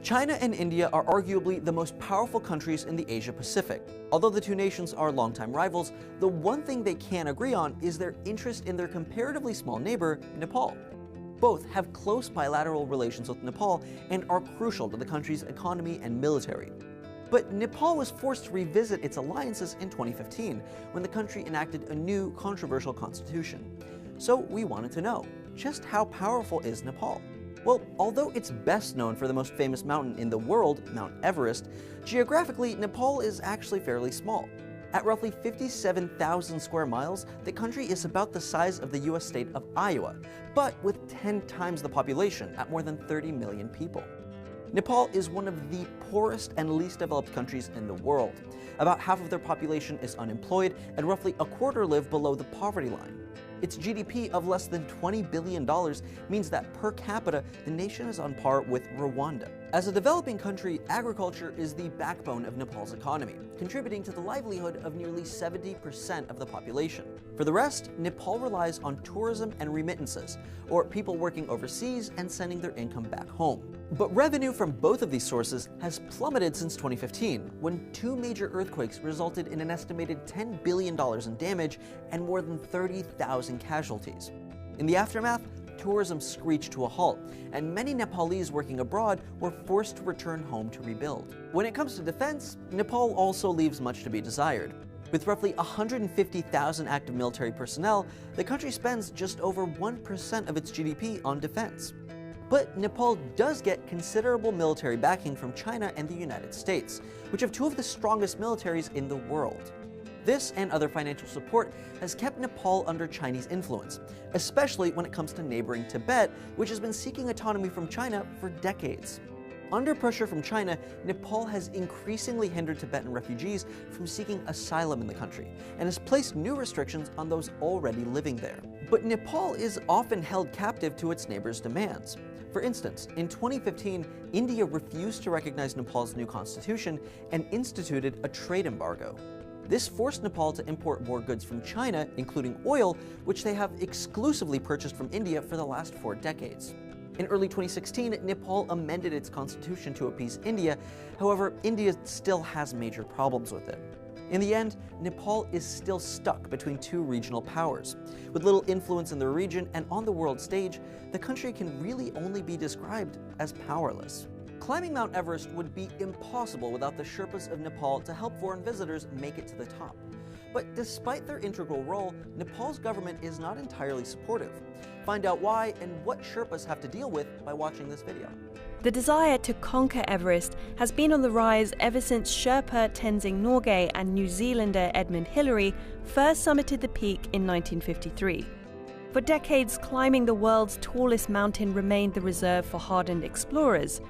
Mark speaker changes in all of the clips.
Speaker 1: China and India are arguably the most powerful countries in the Asia-Pacific. Although the two nations are longtime rivals, the one thing they can agree on is their interest in their comparatively small neighbor, Nepal. Both have close bilateral relations with Nepal and are crucial to the country's economy and military. But Nepal was forced to revisit its alliances in 2015, when the country enacted a new controversial constitution. So we wanted to know, just how powerful is Nepal? Well, although it's best known for the most famous mountain in the world, Mount Everest, geographically, Nepal is actually fairly small. At roughly 57,000 square miles, the country is about the size of the US state of Iowa, but with 10 times the population at more than 30 million people. Nepal is one of the poorest and least developed countries in the world. About half of their population is unemployed, and roughly a quarter live below the poverty line. Its GDP of less than $20 billion means that per capita, the nation is on par with Rwanda. As a developing country, agriculture is the backbone of Nepal's economy, contributing to the livelihood of nearly 70% of the population. For the rest, Nepal relies on tourism and remittances, or people working overseas and sending their income back home. But revenue from both of these sources has plummeted since 2015, when two major earthquakes resulted in an estimated $10 billion in damage and more than 30,000 casualties. In the aftermath, tourism screeched to a halt, and many Nepalese working abroad were forced to return home to rebuild. When it comes to defense, Nepal also leaves much to be desired. With roughly 150,000 active military personnel, the country spends just over 1% of its GDP on defense. But Nepal does get considerable military backing from China and the United States, which have two of the strongest militaries in the world. This and other financial support has kept Nepal under Chinese influence, especially when it comes to neighboring Tibet, which has been seeking autonomy from China for decades. Under pressure from China, Nepal has increasingly hindered Tibetan refugees from seeking asylum in the country, and has placed new restrictions on those already living there. But Nepal is often held captive to its neighbors' demands. For instance, in 2015, India refused to recognize Nepal's new constitution and instituted a trade embargo. This forced Nepal to import more goods from China, including oil, which they have exclusively purchased from India for the last 4 decades. In early 2016, Nepal amended its constitution to appease India. However, India still has major problems with it. In the end, Nepal is still stuck between two regional powers. With little influence in the region and on the world stage, the country can really only be described as powerless. Climbing Mount Everest would be impossible without the Sherpas of Nepal to help foreign visitors make it to the top. But despite their integral role, Nepal's government is not entirely supportive. Find out why and what Sherpas have to deal with by watching this video.
Speaker 2: The desire to conquer Everest has been on the rise ever since Sherpa Tenzing Norgay and New Zealander Edmund Hillary first summited the peak in 1953. For decades, climbing the world's tallest mountain remained the reserve for hardened explorers.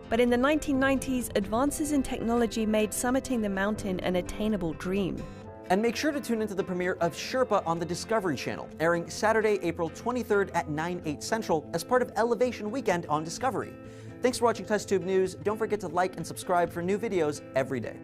Speaker 2: But in the 1990s, advances in technology made summiting the mountain an attainable dream.
Speaker 1: And make sure to tune into the premiere of Sherpa on the Discovery Channel, airing Saturday, April 23rd at 9/8 Central as part of Elevation Weekend on Discovery. Thanks for watching TestTube News. Don't forget to like and subscribe for new videos every day.